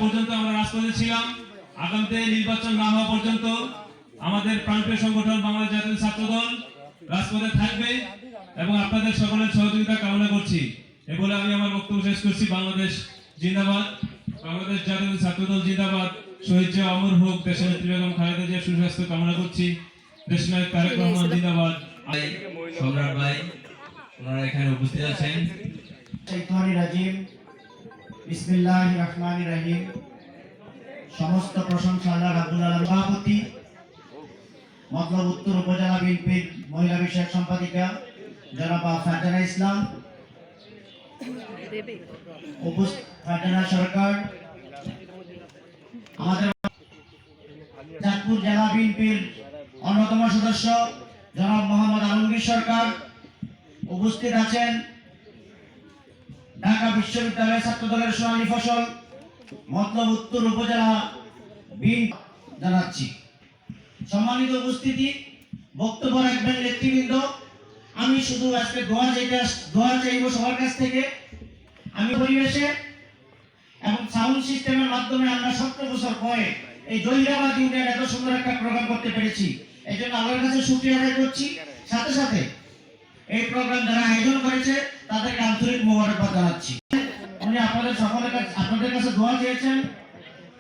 পর্যন্ত আমরা রাজপথে ছিলাম। আগামীতে নির্বাচন না হওয়া পর্যন্ত আমাদের প্রাণপ্রিয় সংগঠন বাংলাদেশ জাতীয় ছাত্রদল রাজপথে থাকবে এবং আপনাদের সকলের সহযোগিতা কামনা করছি। এ বলে আমি আমার বক্তব্য শেষ করছি। বাংলাদেশ জিন্দাবাদ, বাংলাদেশ জাতীয় ছাত্রদল জিন্দাবাদ। শহীদ জিয়া অমর হোক, দেশনেত্রী বেগম খালেদা জিয়ার সুস্বাস্থ্য কামনা করছি। দেশনায়ক তারেক রহমান জিন্দাবাদ। সম্রাট ভাই ওনারা এখানে উপস্থিত আছেন। শাইতানির রাজিম, বিসমিল্লাহির রহমানির রহিম। সমস্ত প্রশংসা আল্লাহ রাব্বুল আলামিন। সভাপতি মতলব উত্তর উপজেলা বিএনপির মহিলা বিষয়ক সম্পাদিকা জনাবা ফারজানা ইসলাম, ফারজানা সরকার, আমাদের চাঁদপুর জেলা বিএনপির অন্যতম সদস্য জনাব মোহাম্মদ আলমগীর সরকার উপস্থিত আছেন। ঢাকা বিশ্ববিদ্যালয়ের ছাত্রদলের সোনালী ফসল মতলব উত্তর উপজেলা বিএনপি জানাচ্ছি। সম্মানিত উপস্থিতি, বক্তব্য রাখবেন নেতৃবৃন্দ। আমি শুধু আজকে দোয়া চাইব সবার কাছ থেকে। আমি পরিবেশে এবং সাউন্ড সিস্টেমের মাধ্যমে আমরা 17 বছর পরে এই জহিরাবাদ ইউনিয়ন এত সুন্দর একটা প্রোগ্রাম করতে পেরেছি। এই জন্য আল্লাহর কাছে শুকরিয়া আদায় করছি। সাথে সাথে এই প্রোগ্রাম যারা আয়োজন করেছে তাদেরকে আন্তরিক মোবারকবাদ জানাচ্ছি। উনি আপনাদের কাছে দোয়া চেয়েছেন,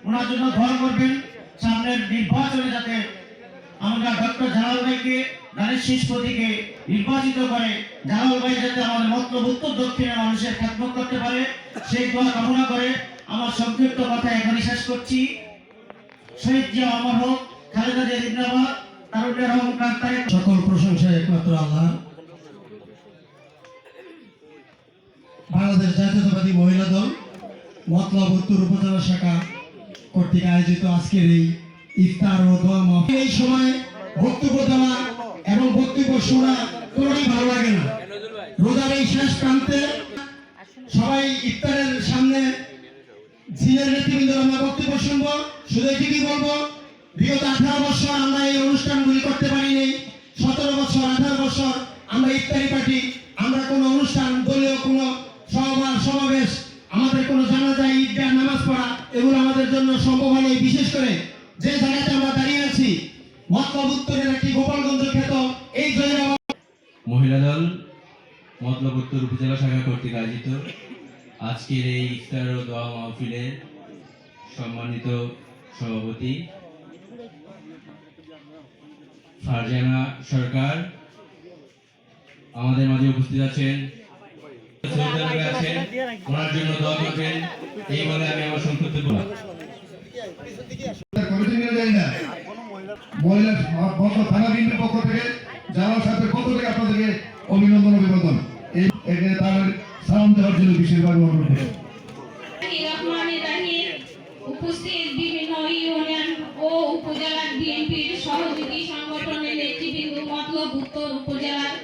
ওনার জন্য দোয়া করবেন। সামনের নির্বাচনে যাতে আমরা ডক্টর জালাল ভাইকে ধানের শীষ প্রতীকে নির্বাচিত করে জালাল ভাই যাতে আমাদের মতলব উত্তর দক্ষিণের মানুষের খেদমত করতে পারে, সেই দোয়া কামনা করে আমার সংক্ষিপ্ত কথা এখানে শেষ করছি। শহীদ জিয়া অমর হোক, খালেদা জিয়া জিন্দাবাদ, তারুণ্যের অহংকার তারেক। সকল প্রশংসা একমাত্র আল্লাহ। বাংলাদেশ জাতীয়তাবাদী মহিলা দল মতলব উত্তর উপজেলা শাখা কর্তৃক আয়োজিত আজকের এই ইফতার ও দোয়া মাহফিল, এই সময় বক্তব্য দেওয়া এবং বক্তব্য শোনা কোনোটাই ভালো লাগে না। রোজার এই শেষ প্রান্তে সবাই ইফতারের সামনে সিনিয়র নেতৃবৃন্দ আমরা বক্তব্য শুনবো। শুধু এটুকুই বলবো, বিগত 18 বছর আমরা এই অনুষ্ঠানগুলি করতে পারিনি। 17 বছর 18 বছর আমরা ইফতারি পার্টি, আমরা কোনো অনুষ্ঠান, দলীয় কোনো সমাবেশ, আমাদের কোনো জানাজা, ঈদগাহ, নামাজ পড়া, এগুলো আমাদের জন্য সম্ভব হয়নি। বিশেষ করে যে জায়গাতে আমরা দাঁড়িয়ে আছি মতলব উত্তরের একটি গোপালগঞ্জ খ্যাত এই মহিলা দল মতলব উত্তর উপজেলা শাখা কর্তৃক আয়োজিত আজকের এই ইফতার ও দোয়া মাহফিলের সম্মানিত সভাপতি ফারজানা সরকার আমাদের মাঝে উপস্থিত আছেন। ওনার জন্য দোয়া করবেন, এই বলে আমি আমার সংক্ষিপ্ত মহিলা থানা বিএনপির পক্ষ থেকে জালাল সাহেবের পক্ষ থেকে আপনাদেরকে অভিনন্দন অভিবাদন। এই তার সালাম দেওয়ার জন্য বিশেষভাবে অনুরোধ করছি। উপস্থিত বিভিন্ন ইউনিয়ন ও উপজেলার বিএনপির সহযোগী সংগঠনের নেতৃবৃন্দ, মতলব উত্তর উপজেলার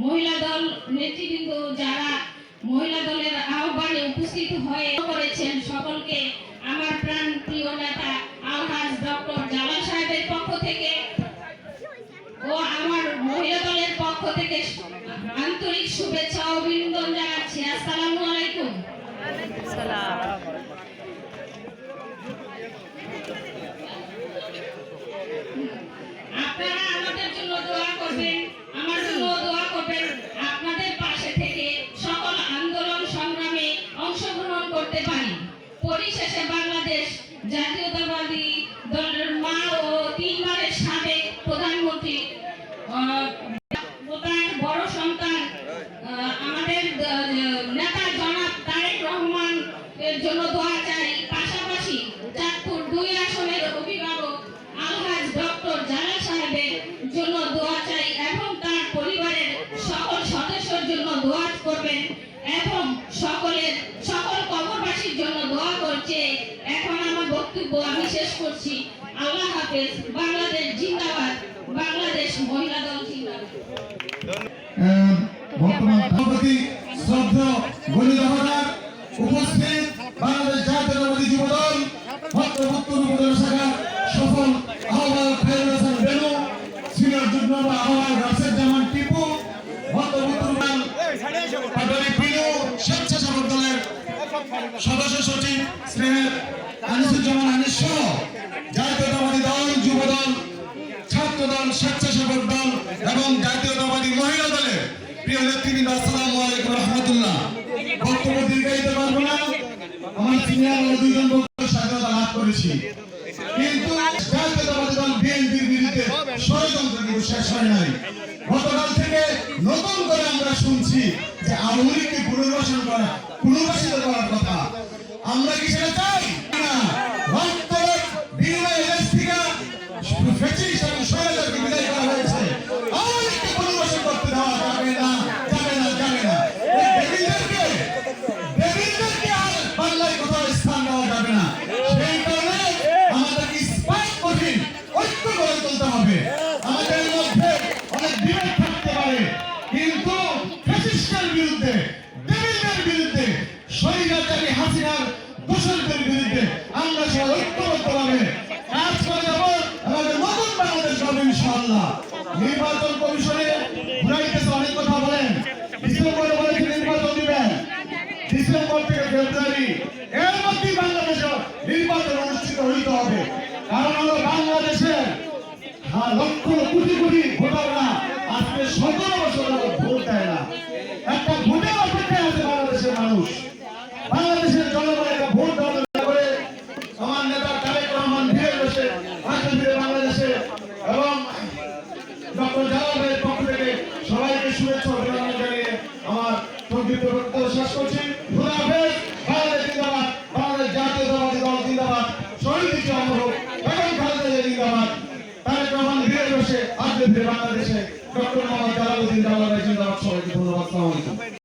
মহিলা দল নেতৃবৃন্দ, যারা মহিলা দলের আহ্বানে উপস্থিত হয়ে করেছেন, সকলকে আমার প্রাণ প্রিয় নেতা আলহাজ ডক্টর জালাল সাহেবের পক্ষ থেকে ও আমার মহিলা দলের পক্ষ থেকে আন্তরিক শুভেচ্ছা ও অভিনন্দন জানাচ্ছি। আসসালামু আলাইকুম। আপনারা আমাদের জন্য দোয়া করবেন, আমার জন্য দোয়া করবেন। আপনাদের পাশে থেকে সকল আন্দোলন সংগ্রামে অংশগ্রহণ করতে পারি। পরিশেষে বাংলাদেশ জাতীয়তাবাদী দলের মা ও 3 বারের সাবেক প্রধানমন্ত্রী তার বড় সন্তান আমাদের নেতা জনাব তারেক রহমান এর জন্য দোয়া চাই। পাশাপাশি চাঁদপুর 2 আসনের অভিভাবক আলহাজ ডক্টর জালাল সাহেবের জন্য দোয়া চাই এবং তার পরিবারের সকল সদস্যের জন্য দোয়া করবেন এবং সকল কবরবাসীর জন্য দোয়া করছে। এখন আমার বক্তব্য আমি শেষ করছি। আল্লাহ হাফেজ। বাংলাদেশ জিন্দাবাদ, বাংলাদেশ মহিলা দল জিন্দাবাদ। বর্তমান সভাপতি শ্রদ্ধা গণিত মহোদয় উপস্থিত বাংলাদেশ জাতীয়তাবাদী যুব দল মতলব উত্তর উপজেলা শাখার সফল আহ্বায়ক খায়রুল হাসান বেনু, সিনিয়র যুগ্ম আহ্বায়ক রাশেদ জামান টিপু, মতলব উত্তর স্বেচ্ছাসেবক দলের সদস্য সচিব স্নেহের আনিসুজ্জামান আনিস সহ জাতীয়তাবাদী দল, যুব দল, ছাত্র দল, স্বেচ্ছাসেবক দল এবং জাতীয়তাবাদী মহিলা দলের প্রিয় নেতৃবৃন্দ, আসসালামু আলাইকুম রহমতুল্লাহ। বক্তব্য দীর্ঘায়িত পারবো না, আমার সিনিয়র দুইজন বক্তব্য স্বাধীনতা লাভ করেছি, কিন্তু জাতীয়তাবাদী দল বিএনপির বিরুদ্ধে ষড়যন্ত্র কিন্তু শেষ হয় নাই। গতকাল থেকে নতুন করে আমরা শুনছি যে আওয়ামী লীগকে পুনর্বাসিত করার কথা। আমরা কি সেটা চাই না? রক্তের বিনিময়ে দেশ থেকে ফ্যাসিস্ট এবং স্বৈরাচারকে বিদায় করা হয়েছে। আওয়ামী লীগকে পুনর্বাসন করতে দেওয়া যাবে না, যাবে না, যাবে না। দেবীদেরকে আর বাংলায় কোথাও স্থান দেওয়া যাবে না। সেই কারণে আমাদেরকে স্পাইক কঠিন ঐক্য গড়ে তুলতে হবে। আমাদের মধ্যে অনেক বিভেদ থাকতে পারে, কিন্তু ফ্যাসিস্টের বিরুদ্ধে, দেবীদের বিরুদ্ধে, স্বৈরাচারী হাসিনার দোষরদের বিরুদ্ধে আমরা সবাই ঐক্যবদ্ধভাবে কাজ করে যাব। আমাদের নতুন বাংলাদেশ হবে ইনশাআল্লাহ। নির্বাচন কমিশনে ঘুরাইতেছে, অনেক কথা বলেন, ডিসেম্বরে বলেছে নির্বাচন দিবেন, ডিসেম্বর থেকে ফেব্রুয়ারি এর মধ্যে বাংলাদেশে নির্বাচন অনুষ্ঠিত হইতে হবে। কারণ হলো বাংলাদেশের লক্ষ কোটি কোটি ভোটাররা আজকে 17 বছর যাবত ভোট দেয় না। একটা ভোটের অপেক্ষায় আছে বাংলাদেশের মানুষ। বাংলাদেশের জনগণ একটা ভোট দেওয়া করে আমার নেতা তারেক রহমান ফিরে বসে আসলে ফিরে বাংলাদেশে, এবং ডক্টর জালালের পক্ষ থেকে সবাইকে শুভেচ্ছা অভিনন্দন জানিয়ে আমার সংক্ষিপ্ত বক্তব্য শেষ করছি। খোদা হাফেজ। বাংলাদেশ জিন্দাবাদ, বাংলাদেশ জাতীয়তাবাদী দল জিন্দাবাদ, শহীদ জিয়া হোক, বেগম খালেদা জিয়া জিন্দাবাদ, তারেক রহমান ফিরে বসে আসলে ফিরে বাংলাদেশে, ডক্টর মোহাম্মদ জালালউদ্দিন জিন্দাবাদ। সবাইকে ধন্যবাদ। আসসালামু আলাইকুম।